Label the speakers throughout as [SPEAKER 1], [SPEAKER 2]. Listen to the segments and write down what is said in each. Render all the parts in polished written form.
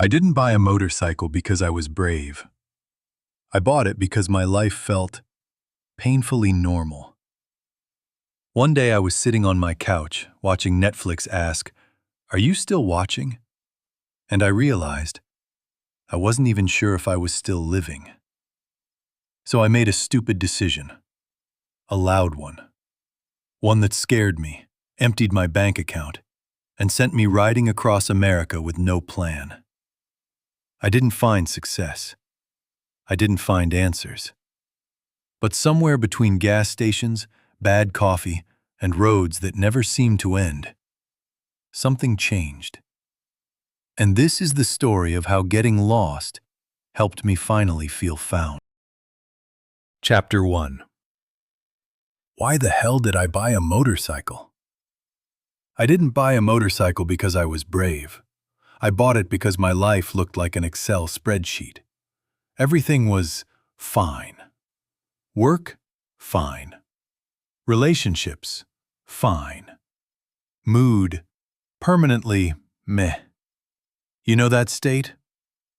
[SPEAKER 1] I didn't buy a motorcycle because I was brave. I bought it because my life felt painfully normal. One day I was sitting on my couch watching Netflix ask, "Are you still watching?" And I realized I wasn't even sure if I was still living. So I made a stupid decision, a loud one that scared me, emptied my bank account, and sent me riding across America with no plan. I didn't find success. I didn't find answers. But somewhere between gas stations, bad coffee, and roads that never seemed to end, something changed. And this is the story of how getting lost helped me finally feel found. Chapter 1. Why the hell did I buy a motorcycle? I didn't buy a motorcycle because I was brave. I bought it because my life looked like an Excel spreadsheet. Everything was fine. Work, fine. Relationships, fine. Mood, permanently meh. You know that state?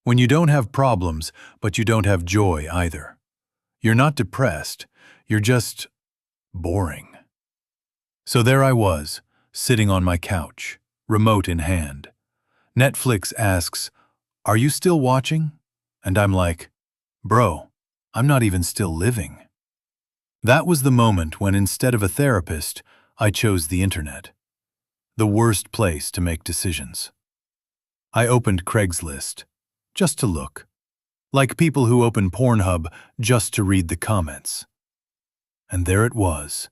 [SPEAKER 1] When you don't have problems, but you don't have joy either. You're not depressed, you're just boring. So there I was, sitting on my couch, remote in hand. Netflix asks, "Are you still watching?" And I'm like, "Bro, I'm not even still living." That was the moment when instead of a therapist, I chose the internet. The worst place to make decisions. I opened Craigslist, just to look. Like people who open Pornhub just to read the comments. And there it was,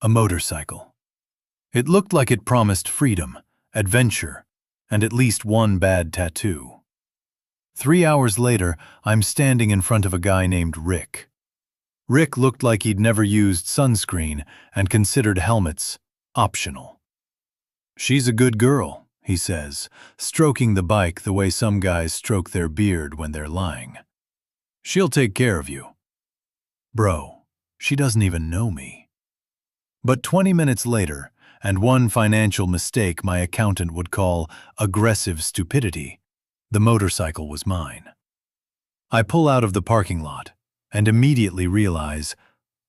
[SPEAKER 1] a motorcycle. It looked like it promised freedom, adventure, and at least one bad tattoo. 3 hours later, I'm standing in front of a guy named Rick. Rick looked like he'd never used sunscreen and considered helmets optional. "She's a good girl," he says, stroking the bike the way some guys stroke their beard when they're lying. "She'll take care of you." Bro, she doesn't even know me. But 20 minutes later, and one financial mistake my accountant would call aggressive stupidity, the motorcycle was mine. I pull out of the parking lot and immediately realize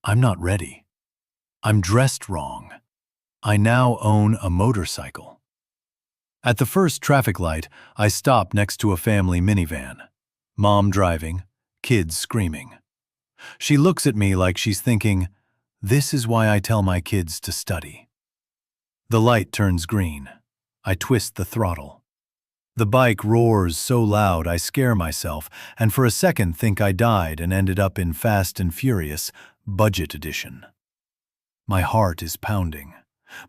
[SPEAKER 1] I'm not ready. I'm dressed wrong. I now own a motorcycle. At the first traffic light, I stop next to a family minivan. Mom driving, kids screaming. She looks at me like she's thinking, "This is why I tell my kids to study." The light turns green. I twist the throttle. The bike roars so loud I scare myself and for a second think I died and ended up in Fast and Furious Budget Edition. My heart is pounding.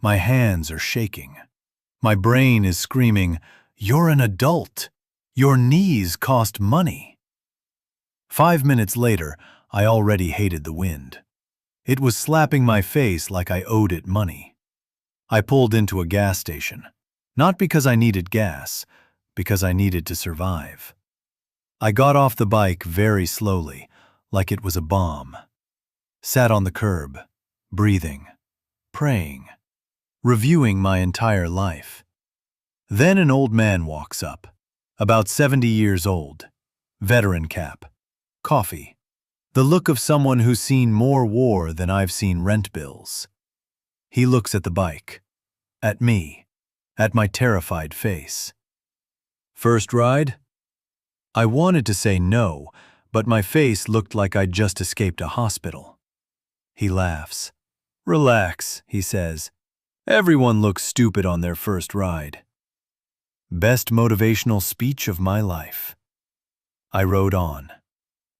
[SPEAKER 1] My hands are shaking. My brain is screaming, "You're an adult. Your knees cost money." 5 minutes later, I already hated the wind. It was slapping my face like I owed it money. I pulled into a gas station, not because I needed gas, because I needed to survive. I got off the bike very slowly, like it was a bomb. Sat on the curb, breathing, praying, reviewing my entire life. Then an old man walks up, about 70 years old, veteran cap, coffee, the look of someone who's seen more war than I've seen rent bills. He looks at the bike, at me, at my terrified face. "First ride?" I wanted to say no, but my face looked like I'd just escaped a hospital. He laughs. "Relax," he says. "Everyone looks stupid on their first ride." Best motivational speech of my life. I rode on.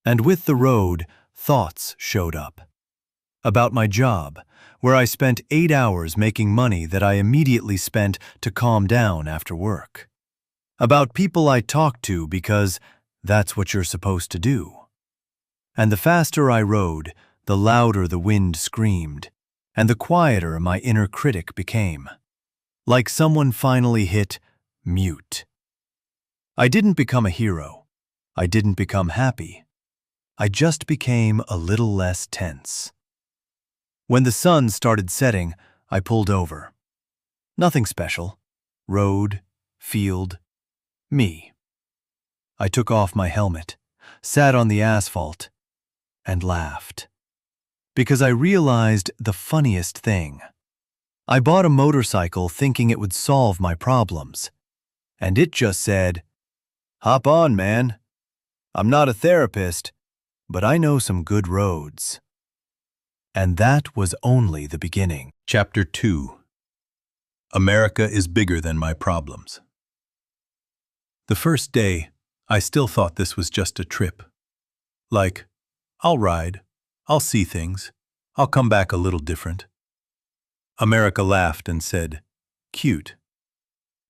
[SPEAKER 1] And with the road, thoughts showed up. About my job, where I spent 8 hours making money that I immediately spent to calm down after work. About people I talked to because that's what you're supposed to do. And the faster I rode, the louder the wind screamed, and the quieter my inner critic became. Like someone finally hit mute. I didn't become a hero. I didn't become happy. I just became a little less tense. When the sun started setting, I pulled over. Nothing special. Road, field, me. I took off my helmet, sat on the asphalt, and laughed. Because I realized the funniest thing. I bought a motorcycle thinking it would solve my problems, and it just said, "Hop on, man. I'm not a therapist, but I know some good roads." And that was only the beginning. Chapter 2. America is bigger than my problems. The first day, I still thought this was just a trip. Like, I'll ride, I'll see things, I'll come back a little different. America laughed and said, "Cute."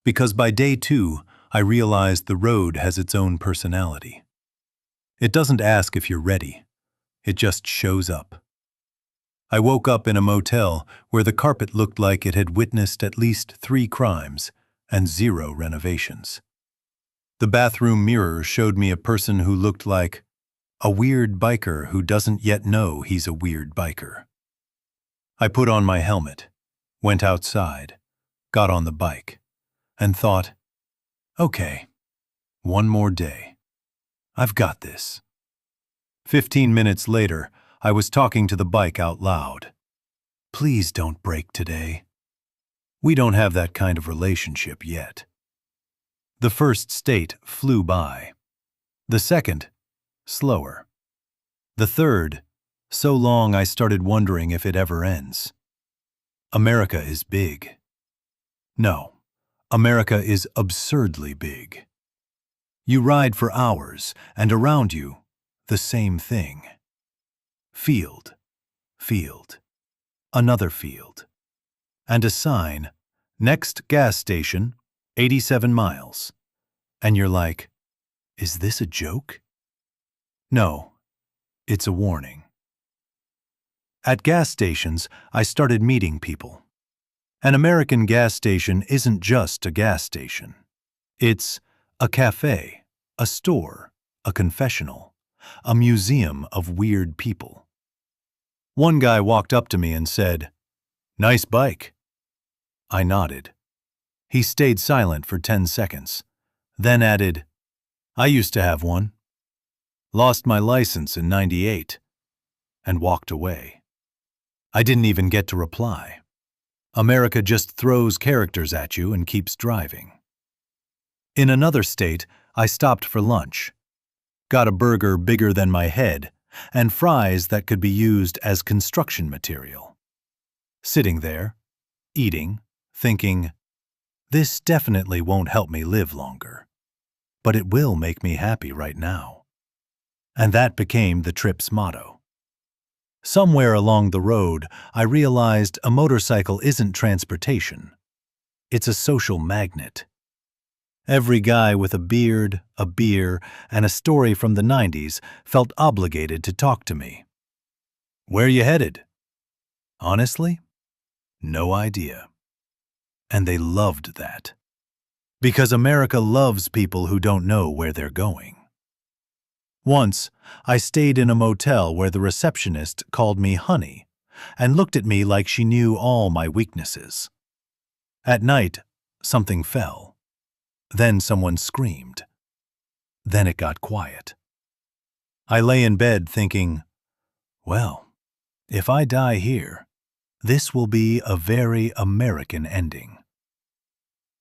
[SPEAKER 1] Because by day 2, I realized the road has its own personality. It doesn't ask if you're ready. It just shows up. I woke up in a motel where the carpet looked like it had witnessed at least 3 crimes and 0 renovations. The bathroom mirror showed me a person who looked like a weird biker who doesn't yet know he's a weird biker. I put on my helmet, went outside, got on the bike, and thought, okay, one more day. I've got this. 15 minutes later, I was talking to the bike out loud. Please don't break today. We don't have that kind of relationship yet. The first state flew by. The second, slower. The third, so long I started wondering if it ever ends. America is big. No, America is absurdly big. You ride for hours, and around you, the same thing. Field, field, another field, and a sign, next gas station, 87 miles. And you're like, is this a joke? No, it's a warning. At gas stations, I started meeting people. An American gas station isn't just a gas station. It's a cafe, a store, a confessional, a museum of weird people. One guy walked up to me and said, "Nice bike." I nodded. He stayed silent for 10 seconds, then added, "I used to have one. Lost my license in '98, and walked away." I didn't even get to reply. America just throws characters at you and keeps driving. In another state, I stopped for lunch. Got a burger bigger than my head and fries that could be used as construction material. Sitting there, eating, thinking, this definitely won't help me live longer, but it will make me happy right now. And that became the trip's motto. Somewhere along the road, I realized a motorcycle isn't transportation. It's a social magnet. Every guy with a beard, a beer, and a story from the '90s felt obligated to talk to me. Where you headed? Honestly, no idea. And they loved that. Because America loves people who don't know where they're going. Once, I stayed in a motel where the receptionist called me honey and looked at me like she knew all my weaknesses. At night, something fell. Then someone screamed. Then it got quiet. I lay in bed thinking, well, if I die here, this will be a very American ending.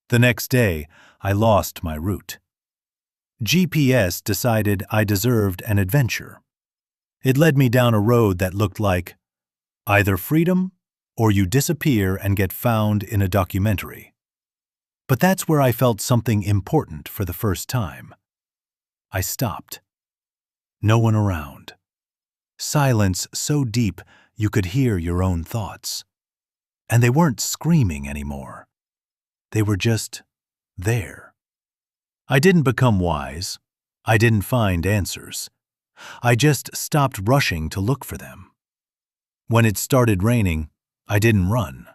[SPEAKER 1] The next day, I lost my route. GPS decided I deserved an adventure. It led me down a road that looked like either freedom or you disappear and get found in a documentary. But that's where I felt something important for the first time. I stopped. No one around. Silence so deep you could hear your own thoughts. And they weren't screaming anymore. They were just there. I didn't become wise. I didn't find answers. I just stopped rushing to look for them. When it started raining, I didn't run.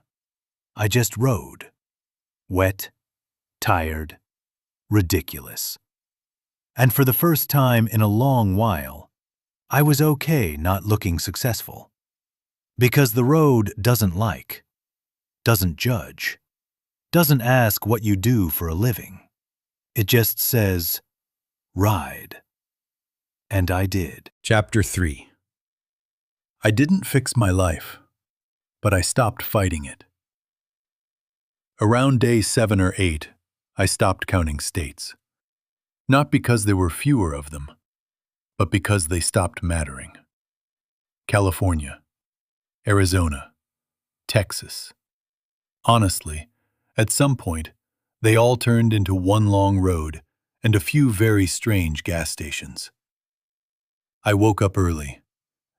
[SPEAKER 1] I just rode. Wet, tired, ridiculous. And for the first time in a long while, I was okay not looking successful. Because the road doesn't like, doesn't judge, doesn't ask what you do for a living. It just says, Ride. And I did. Chapter 3. I didn't fix my life, but I stopped fighting it. Around day 7 or 8, I stopped counting states. Not because there were fewer of them, but because they stopped mattering. California, Arizona, Texas. Honestly, at some point, they all turned into one long road and a few very strange gas stations. I woke up early,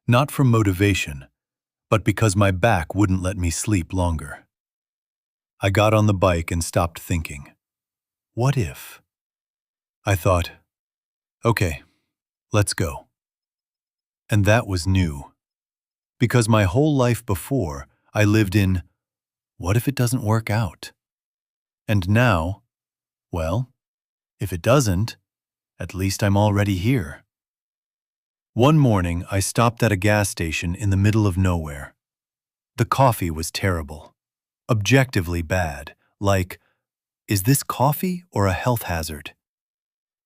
[SPEAKER 1] not from motivation, but because my back wouldn't let me sleep longer. I got on the bike and stopped thinking. What if? I thought, okay, let's go. And that was new, because my whole life before, I lived in, what if it doesn't work out? And now, well, if it doesn't, at least I'm already here. One morning, I stopped at a gas station in the middle of nowhere. The coffee was terrible, objectively bad, like, is this coffee or a health hazard?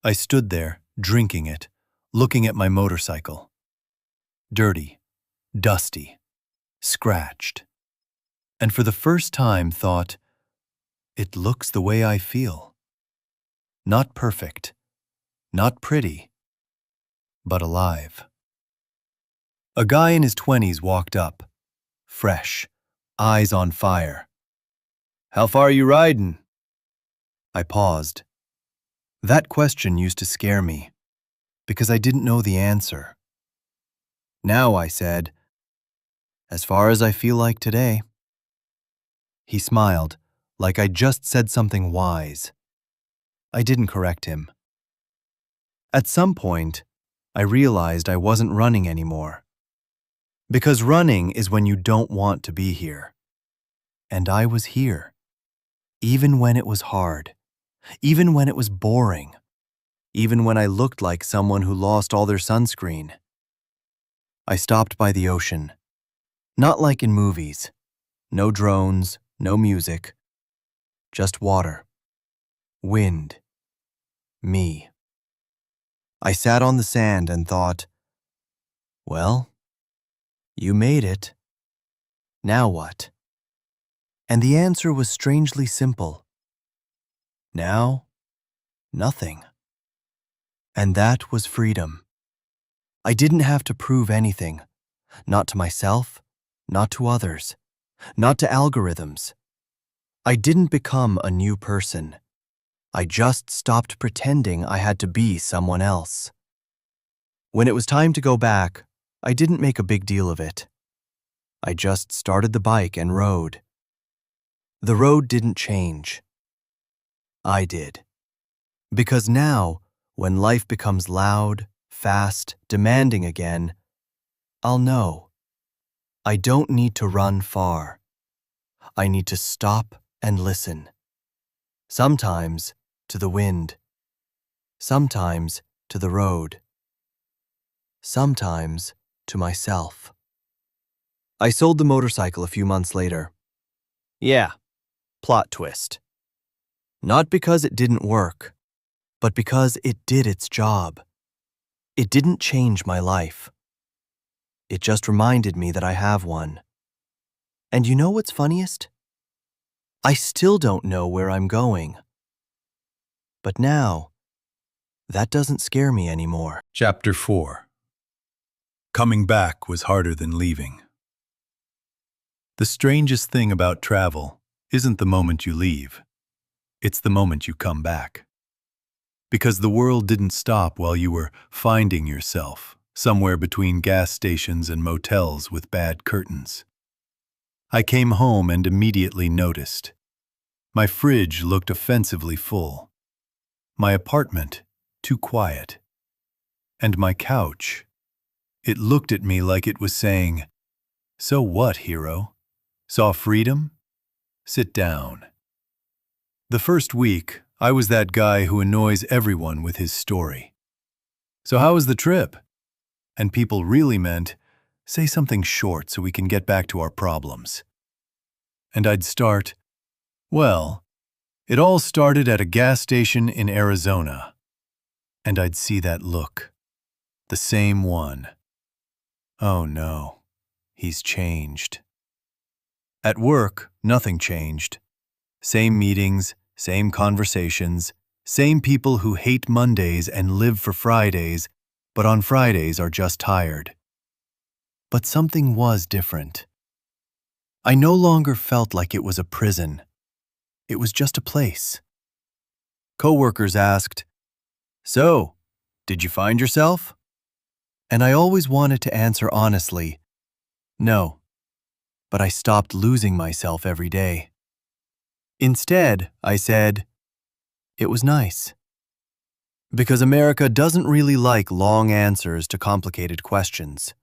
[SPEAKER 1] I stood there, drinking it, looking at my motorcycle. Dirty, dusty, scratched. And for the first time thought, it looks the way I feel. Not perfect, not pretty, but alive. A guy in his 20s walked up, fresh, eyes on fire. How far are you riding? I paused. That question used to scare me, because I didn't know the answer. Now I said, as far as I feel like today. He smiled, like I just said something wise. I didn't correct him. At some point, I realized I wasn't running anymore. Because running is when you don't want to be here. And I was here. Even when it was hard. Even when it was boring. Even when I looked like someone who lost all their sunscreen. I stopped by the ocean. Not like in movies. No drones, no music. Just water. Wind. Me. I sat on the sand and thought, well, you made it. Now what? And the answer was strangely simple. Now, nothing. And that was freedom. I didn't have to prove anything. Not to myself, not to others, not to algorithms. I didn't become a new person. I just stopped pretending I had to be someone else. When it was time to go back, I didn't make a big deal of it. I just started the bike and rode. The road didn't change. I did. Because now, when life becomes loud, fast, demanding again, I'll know. I don't need to run far. I need to stop and listen. Sometimes to the wind. Sometimes to the road. Sometimes to myself. I sold the motorcycle a few months later. Yeah, plot twist. Not because it didn't work, but because it did its job. It didn't change my life. It just reminded me that I have one. And you know what's funniest? I still don't know where I'm going. But now, that doesn't scare me anymore. Chapter 4. Coming back was harder than leaving. The strangest thing about travel isn't the moment you leave. It's the moment you come back. Because the world didn't stop while you were finding yourself somewhere between gas stations and motels with bad curtains. I came home and immediately noticed. My fridge looked offensively full. My apartment, too quiet. And my couch, it looked at me like it was saying, "So what, hero? Saw freedom? Sit down." The first week, I was that guy who annoys everyone with his story. "So how was the trip?" And people really meant, "Say something short so we can get back to our problems." And I'd start, "Well, it all started at a gas station in Arizona." and I'd see that look. The same one. Oh no, he's changed. At work, nothing changed. Same meetings, same conversations, same people who hate Mondays and live for Fridays, but on Fridays are just tired. But something was different. I no longer felt like it was a prison. It was just a place. Coworkers asked, "So, did you find yourself?" And I always wanted to answer honestly, "No," but I stopped losing myself every day. Instead, I said, "It was nice." Because America doesn't really like long answers to complicated questions.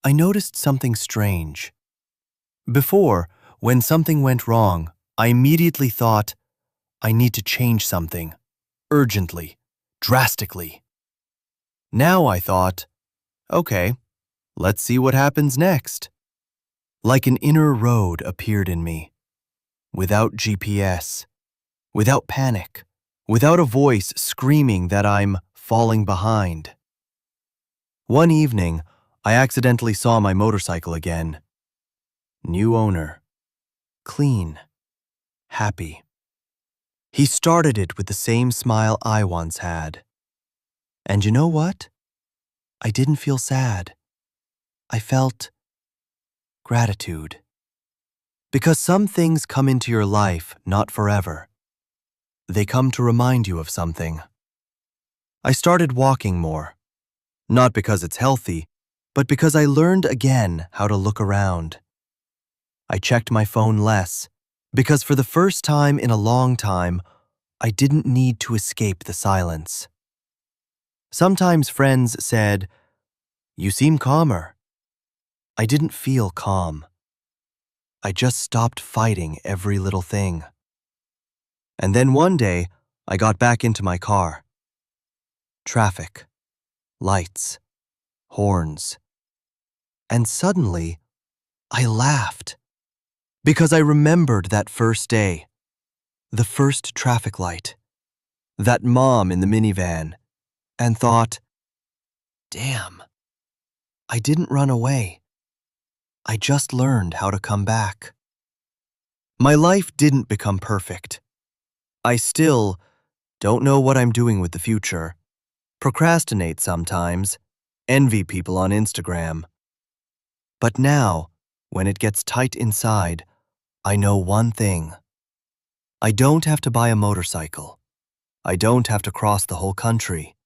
[SPEAKER 1] I noticed something strange. Before, when something went wrong, I immediately thought, I need to change something, urgently, drastically. Now I thought, okay, let's see what happens next. Like an inner road appeared in me, without GPS, without panic, without a voice screaming that I'm falling behind. One evening, I accidentally saw my motorcycle again. New owner, clean, happy. He started it with the same smile I once had. And you know what? I didn't feel sad. I felt gratitude. Because some things come into your life not forever. They come to remind you of something. I started walking more. Not because it's healthy, but because I learned again how to look around. I checked my phone less, because for the first time in a long time, I didn't need to escape the silence. Sometimes friends said, "You seem calmer." I didn't feel calm. I just stopped fighting every little thing. And then one day, I got back into my car. Traffic, lights, horns. And suddenly, I laughed. Because I remembered that first day, the first traffic light, that mom in the minivan, and thought, damn, I didn't run away. I just learned how to come back. My life didn't become perfect. I still don't know what I'm doing with the future, procrastinate sometimes, envy people on Instagram. But now, when it gets tight inside, I know one thing. I don't have to buy a motorcycle. I don't have to cross the whole country.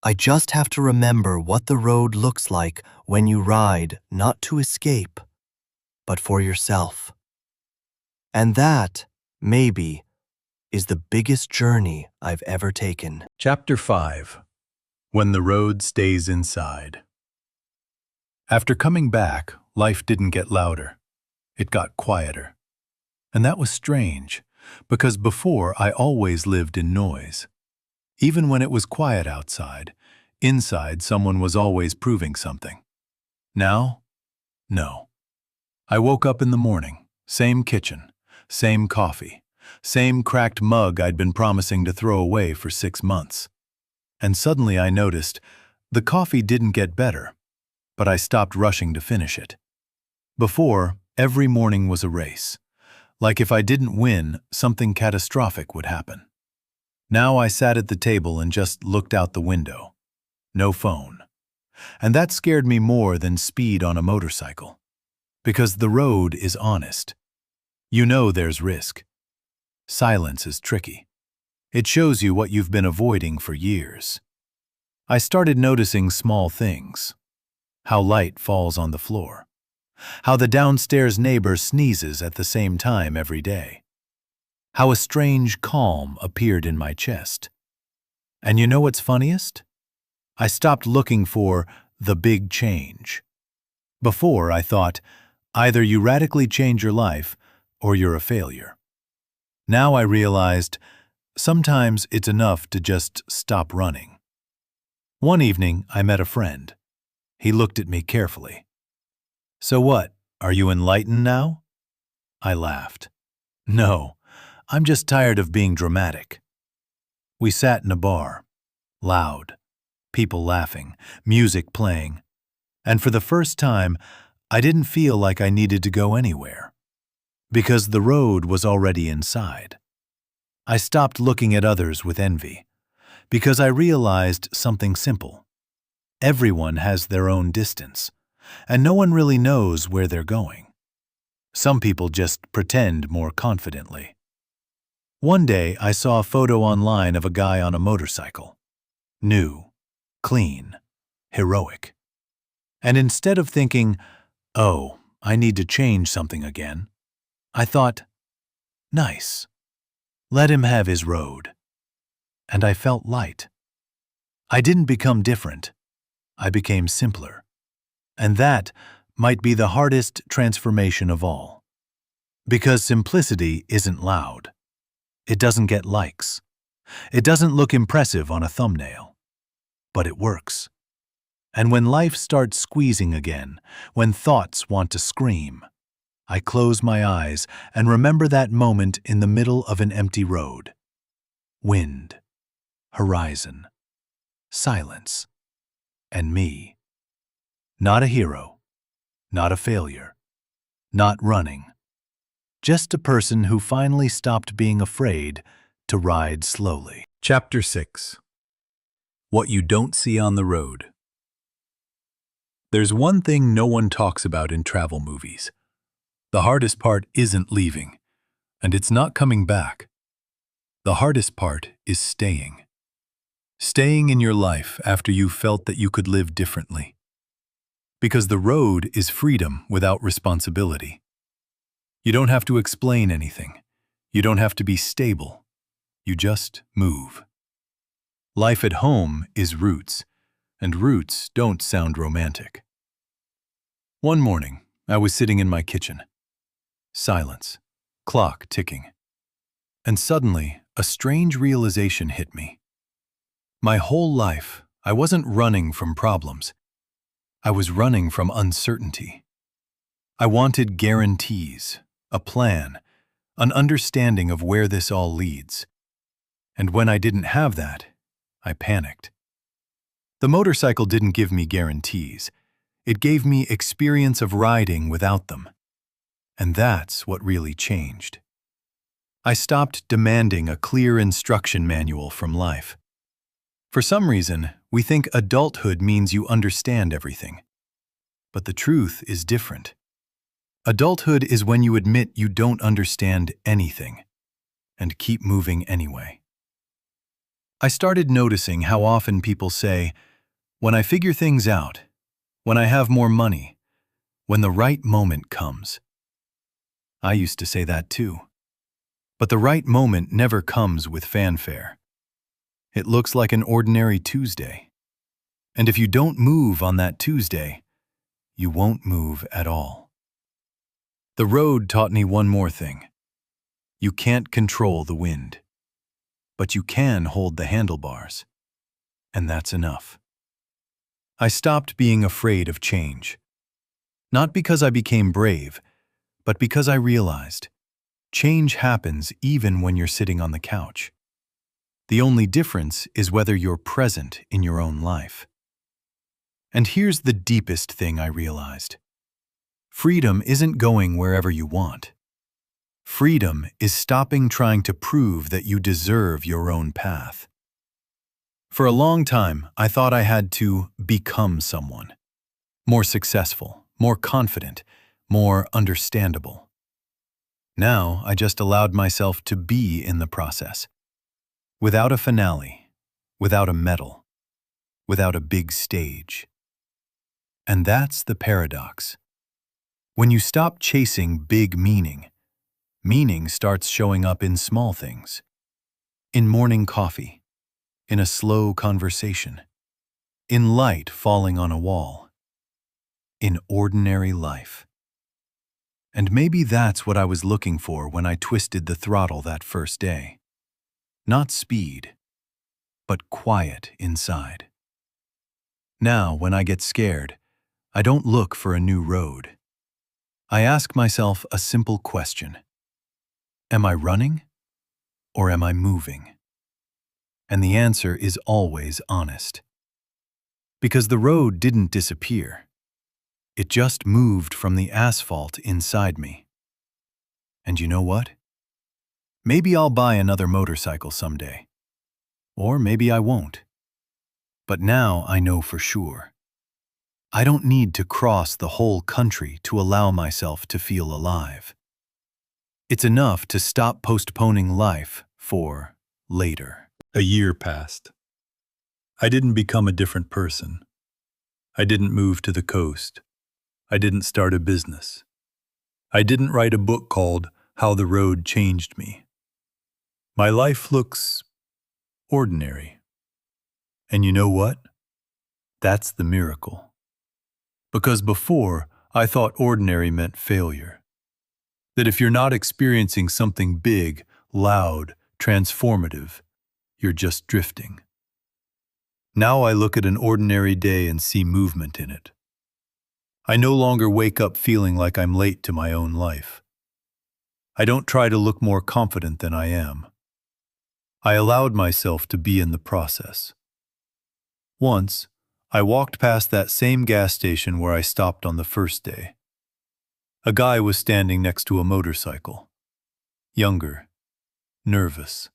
[SPEAKER 1] I just have to remember what the road looks like when you ride not to escape, but for yourself. And that, maybe, is the biggest journey I've ever taken. Chapter 5. When the Road Stays Inside. After coming back, life didn't get louder. It got quieter. And that was strange, because before I always lived in noise. Even when it was quiet outside, inside someone was always proving something. Now, no. I woke up in the morning, same kitchen, same coffee, same cracked mug I'd been promising to throw away for 6 months. And suddenly I noticed the coffee didn't get better, but I stopped rushing to finish it. Before, every morning was a race. Like if I didn't win, something catastrophic would happen. Now I sat at the table and just looked out the window. No phone. And that scared me more than speed on a motorcycle. Because the road is honest. You know there's risk. Silence is tricky. It shows you what you've been avoiding for years. I started noticing small things. How light falls on the floor. How the downstairs neighbor sneezes at the same time every day. How a strange calm appeared in my chest. And you know what's funniest? I stopped looking for the big change. Before, I thought, either you radically change your life or you're a failure. Now I realized, sometimes it's enough to just stop running. One evening, I met a friend. He looked at me carefully. "So what, are you enlightened now?" I laughed. "No, I'm just tired of being dramatic." We sat in a bar. loud, people laughing, music playing, and for the first time, I didn't feel like I needed to go anywhere, because the road was already inside. I stopped looking at others with envy, because I realized something simple. Everyone has their own distance, and no one really knows where they're going. Some people just pretend more confidently. One day, I saw a photo online of a guy on a motorcycle. New, clean, heroic. And instead of thinking, oh, I need to change something again, I thought, nice. Let him have his road. And I felt light. I didn't become different. I became simpler. And that might be the hardest transformation of all. Because simplicity isn't loud. It doesn't get likes. It doesn't look impressive on a thumbnail. But it works. And when life starts squeezing again, when thoughts want to scream, I close my eyes and remember that moment in the middle of an empty road. Wind, horizon, silence, and me. Not a hero, not a failure, not running. Just a person who finally stopped being afraid to ride slowly. Chapter 6. What you don't see on the road. There's one thing no one talks about in travel movies. The hardest part isn't leaving, and it's not coming back. The hardest part is staying. Staying in your life after you felt that you could live differently. Because the road is freedom without responsibility. You don't have to explain anything. You don't have to be stable. You just move. Life at home is roots, and roots don't sound romantic. One morning, I was sitting in my kitchen. Silence, clock ticking. And suddenly, a strange realization hit me. My whole life, I wasn't running from problems. I was running from uncertainty. I wanted guarantees, a plan, an understanding of where this all leads. And when I didn't have that, I panicked. The motorcycle didn't give me guarantees. It gave me experience of riding without them. And that's what really changed. I stopped demanding a clear instruction manual from life. For some reason, we think adulthood means you understand everything. But the truth is different. Adulthood is when you admit you don't understand anything and keep moving anyway. I started noticing how often people say, when I figure things out, when I have more money, when the right moment comes. I used to say that too. But the right moment never comes with fanfare. It looks like an ordinary Tuesday. And if you don't move on that Tuesday, you won't move at all. The road taught me one more thing. You can't control the wind, but you can hold the handlebars. And that's enough. I stopped being afraid of change. Not because I became brave, but because I realized change happens even when you're sitting on the couch. The only difference is whether you're present in your own life. And here's the deepest thing I realized. Freedom isn't going wherever you want. Freedom is stopping trying to prove that you deserve your own path. For a long time, I thought I had to become someone. More successful, more confident, more understandable. Now, I just allowed myself to be in the process. Without a finale, without a medal, without a big stage. And that's the paradox. When you stop chasing big meaning, meaning starts showing up in small things. In morning coffee, in a slow conversation, in light falling on a wall, in ordinary life. And maybe that's what I was looking for when I twisted the throttle that first day. Not speed, but quiet inside. Now, when I get scared, I don't look for a new road. I ask myself a simple question. Am I running or am I moving? And the answer is always honest. Because the road didn't disappear. It just moved from the asphalt inside me. And you know what? Maybe I'll buy another motorcycle someday. Or maybe I won't. But now I know for sure. I don't need to cross the whole country to allow myself to feel alive. It's enough to stop postponing life for later. A year passed. I didn't become a different person. I didn't move to the coast. I didn't start a business. I didn't write a book called How the Road Changed Me. My life looks ordinary. And you know what? That's the miracle. Because before, I thought ordinary meant failure. That if you're not experiencing something big, loud, transformative, you're just drifting. Now I look at an ordinary day and see movement in it. I no longer wake up feeling like I'm late to my own life. I don't try to look more confident than I am. I allowed myself to be in the process. Once, I walked past that same gas station where I stopped on the first day. A guy was standing next to a motorcycle. Younger, nervous.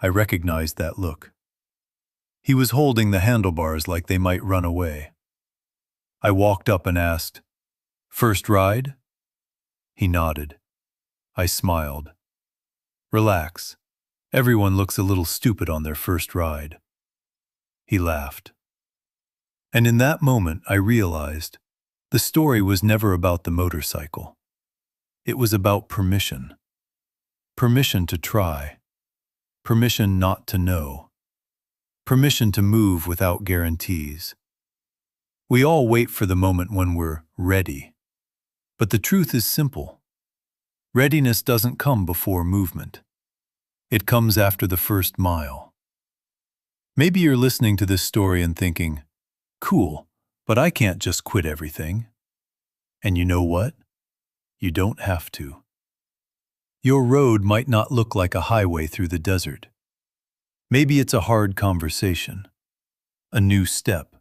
[SPEAKER 1] I recognized that look. He was holding the handlebars like they might run away. I walked up and asked, "First ride?" He nodded. I smiled. "Relax. Everyone looks a little stupid on their first ride." He laughed. And in that moment, I realized the story was never about the motorcycle. It was about permission. Permission to try. Permission not to know. Permission to move without guarantees. We all wait for the moment when we're ready. But the truth is simple. Readiness doesn't come before movement. It comes after the first mile. Maybe you're listening to this story and thinking, "Cool, but I can't just quit everything." And you know what? You don't have to. Your road might not look like a highway through the desert. Maybe it's a hard conversation, a new step,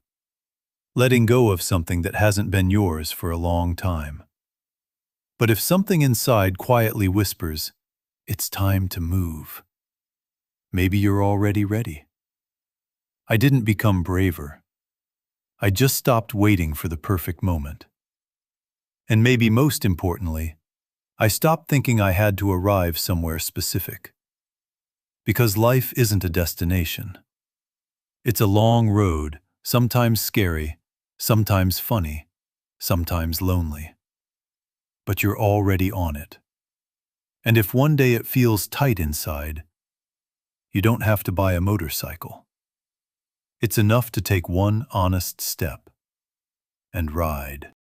[SPEAKER 1] letting go of something that hasn't been yours for a long time. But if something inside quietly whispers, "It's time to move," maybe you're already ready. I didn't become braver. I just stopped waiting for the perfect moment. And maybe most importantly, I stopped thinking I had to arrive somewhere specific. Because life isn't a destination. It's a long road, sometimes scary, sometimes funny, sometimes lonely. But you're already on it. And if one day it feels tight inside, you don't have to buy a motorcycle. It's enough to take one honest step and ride.